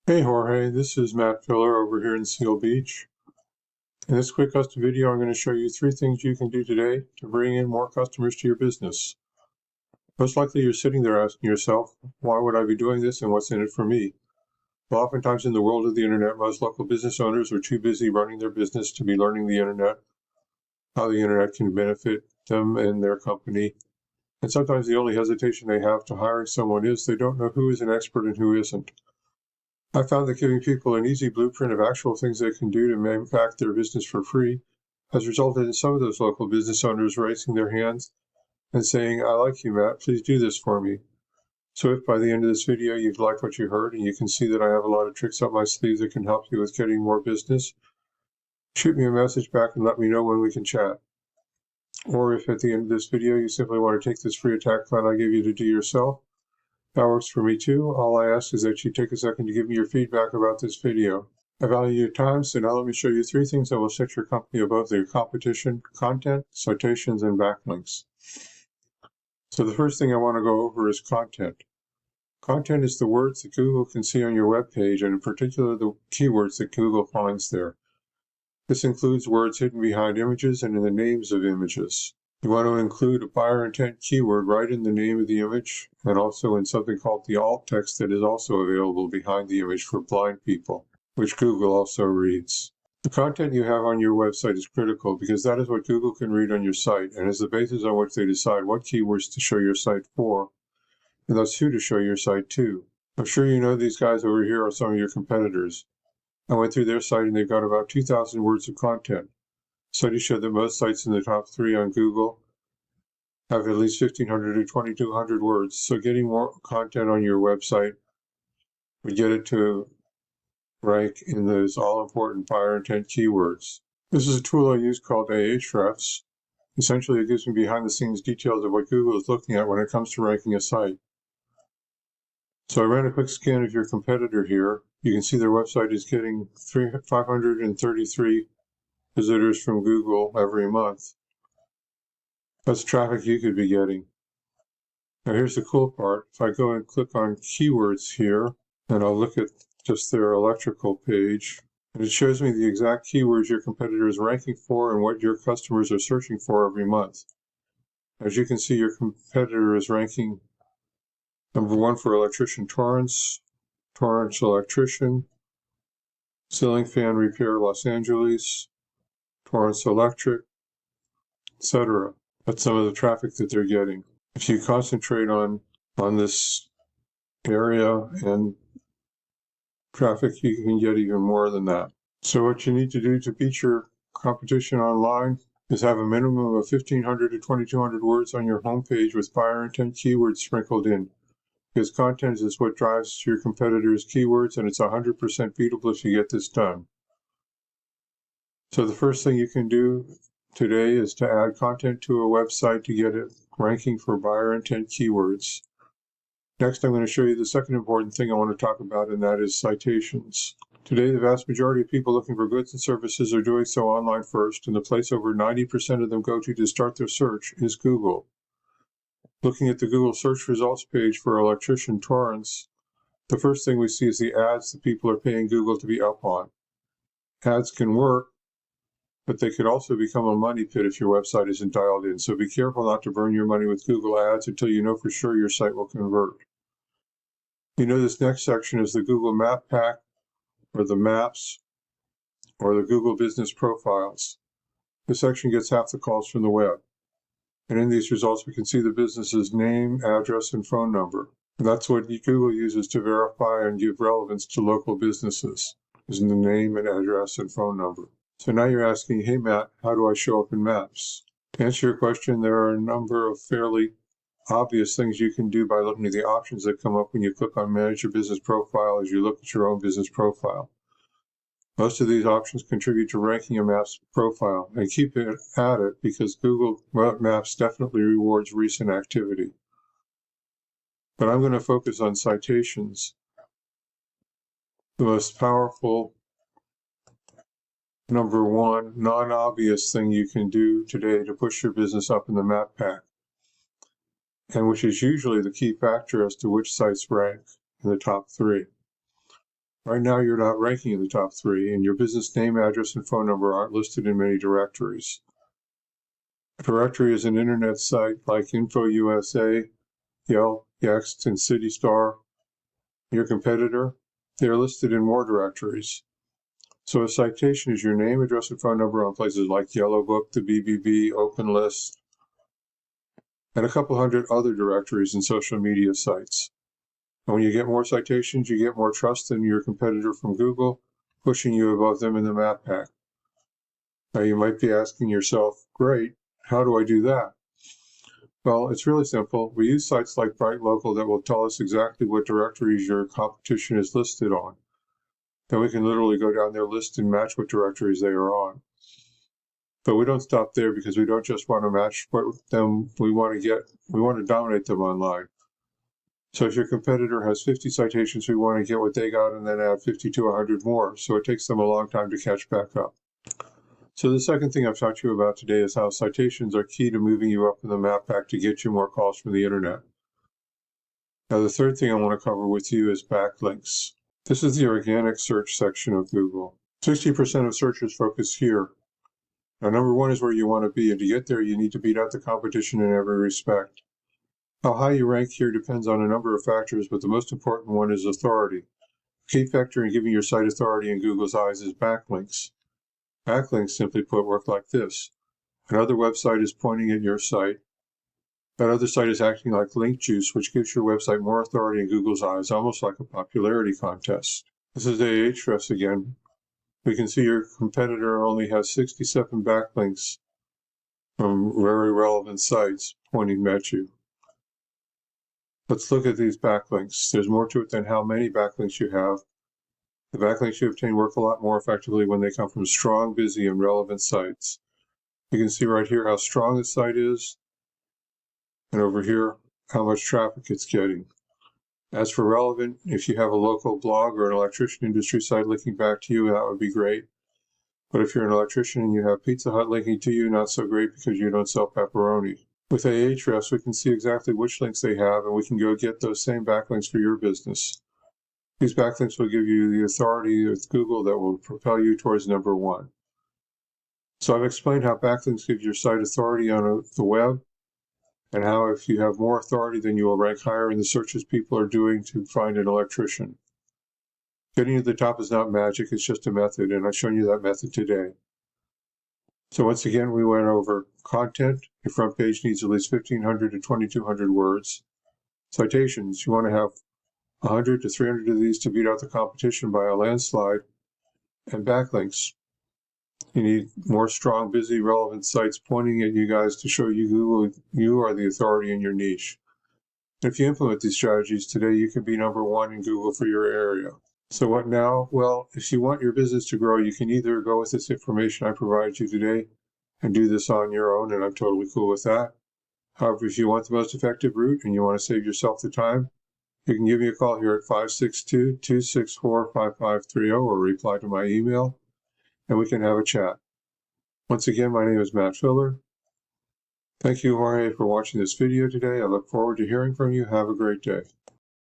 Hey Jorge, this is Matt Filler over here in Seal Beach. In this quick custom video, I'm going to show you 3 things you can do today to bring in more customers to your business. Most likely you're sitting there asking yourself, why would I be doing this and what's in it for me? Well, oftentimes in the world of the internet, most local business owners are too busy running their business to be learning the internet, how the internet can benefit them and their company. And sometimes the only hesitation they have to hiring someone is they don't know who is an expert and who isn't. I found that giving people an easy blueprint of actual things they can do to impact their business for free has resulted in some of those local business owners raising their hands and saying, I like you, Matt, please do this for me. So if by the end of this video you've liked what you heard and you can see that I have a lot of tricks up my sleeve that can help you with getting more business, shoot me a message back and let me know when we can chat. Or if at the end of this video you simply want to take this free attack plan I give you to do yourself, that works for me too. All I ask is that you take a second to give me your feedback about this video. I value your time, so now let me show you 3 things that will set your company above their competition: content, citations, and backlinks. So the first thing I want to go over is content. Content is the words that Google can see on your web page, and in particular the keywords that Google finds there. This includes words hidden behind images and in the names of images. You want to include a buyer intent keyword right in the name of the image and also in something called the alt text that is also available behind the image for blind people, which Google also reads. The content you have on your website is critical because that is what Google can read on your site and is the basis on which they decide what keywords to show your site for and thus who to show your site to. I'm sure you know these guys over here are some of your competitors. I went through their site and they've got about 2,000 words of content. Studies show that most sites in the top 3 on Google have at least 1,500 to 2,200 words, so getting more content on your website would get it to rank in those all-important buyer intent keywords. This is a tool I use called Ahrefs. Essentially, it gives me behind-the-scenes details of what Google is looking at when it comes to ranking a site. So I ran a quick scan of your competitor here. You can see their website is getting 533 visitors from Google every month. That's traffic you could be getting. Now here's the cool part. If I go and click on keywords here, and I'll look at just their electrical page, and it shows me the exact keywords your competitor is ranking for and what your customers are searching for every month. As you can see, your competitor is ranking number 1 for electrician Torrance electrician, ceiling fan repair Los Angeles, Torrance electric, etc. That's some of the traffic that they're getting. If you concentrate on this area and traffic, you can get even more than that. So what you need to do to beat your competition online is have a minimum of 1,500 to 2,200 words on your homepage with buyer intent keywords sprinkled in. Because content is what drives your competitors' keywords, and it's 100% beatable if you get this done. So the first thing you can do today is to add content to a website to get it ranking for buyer intent keywords. Next, I'm going to show you the second important thing I want to talk about, and that is citations. Today, the vast majority of people looking for goods and services are doing so online first, and the place over 90% of them go to start their search is Google. Looking at the Google search results page for electrician Torrance, the first thing we see is the ads that people are paying Google to be up on. Ads can work, but they could also become a money pit if your website isn't dialed in, so be careful not to burn your money with Google ads until you know for sure your site will convert. You know this next section is the Google Map Pack, or the Maps, or the Google Business Profiles. This section gets half the calls from the web. And in these results, we can see the business's name, address, and phone number. And that's what Google uses to verify and give relevance to local businesses, is in the name and address and phone number. So now you're asking, hey Matt, how do I show up in Maps? To answer your question, there are a number of fairly obvious things you can do by looking at the options that come up when you click on Manage Your Business Profile as you look at your own business profile. Most of these options contribute to ranking a Maps profile, and keep it at it because Google Maps definitely rewards recent activity. But I'm going to focus on citations. The most powerful, number 1, non-obvious thing you can do today to push your business up in the Map Pack, and which is usually the key factor as to which sites rank in the top 3. Right now, you're not ranking in the top 3, and your business name, address, and phone number aren't listed in many directories. A directory is an internet site like InfoUSA, Yelp, Yext, and CityStar. Your competitor, they are listed in more directories. So a citation is your name, address, and phone number on places like Yellow Book, the BBB, OpenList, and a couple hundred other directories and social media sites. And when you get more citations, you get more trust in your competitor from Google, pushing you above them in the map pack. Now you might be asking yourself, great, how do I do that? Well, it's really simple. We use sites like BrightLocal that will tell us exactly what directories your competition is listed on. Then we can literally go down their list and match what directories they are on. But we don't stop there because we don't just want to match them. We want to dominate them online. So if your competitor has 50 citations, we want to get what they got and then add 50 to 100 more. So it takes them a long time to catch back up. So the second thing I've talked to you about today is how citations are key to moving you up in the map pack to get you more calls from the internet. Now the third thing I want to cover with you is backlinks. This is the organic search section of Google. 60% of searches focus here. Now number 1 is where you want to be, and to get there you need to beat out the competition in every respect. How high you rank here depends on a number of factors, but the most important one is authority. A key factor in giving your site authority in Google's eyes is backlinks. Backlinks, simply put, work like this. Another website is pointing at your site. That other site is acting like link juice, which gives your website more authority in Google's eyes, almost like a popularity contest. This is Ahrefs again. We can see your competitor only has 67 backlinks from very relevant sites pointing at you. Let's look at these backlinks. There's more to it than how many backlinks you have. The backlinks you obtain work a lot more effectively when they come from strong, busy, and relevant sites. You can see right here how strong the site is, and over here how much traffic it's getting. As for relevant, if you have a local blog or an electrician industry site linking back to you, that would be great. But if you're an electrician and you have Pizza Hut linking to you, not so great because you don't sell pepperoni. With Ahrefs, we can see exactly which links they have, and we can go get those same backlinks for your business. These backlinks will give you the authority with Google that will propel you towards number 1. So I've explained how backlinks give your site authority on the web, and how if you have more authority, then you will rank higher in the searches people are doing to find an electrician. Getting to the top is not magic, it's just a method, and I've shown you that method today. So once again, we went over content. Your front page needs at least 1,500 to 2,200 words. Citations, you want to have 100 to 300 of these to beat out the competition by a landslide. And backlinks. You need more strong, busy, relevant sites pointing at you guys to show you Google you are the authority in your niche. If you implement these strategies today, you can be number 1 in Google for your area. So what now? Well, if you want your business to grow, you can either go with this information I provided you today and do this on your own, and I'm totally cool with that. However, if you want the most effective route and you want to save yourself the time, you can give me a call here at 562-264-5530 or reply to my email, and we can have a chat. Once again, my name is Matt Filler. Thank you, Jorge, for watching this video today. I look forward to hearing from you. Have a great day.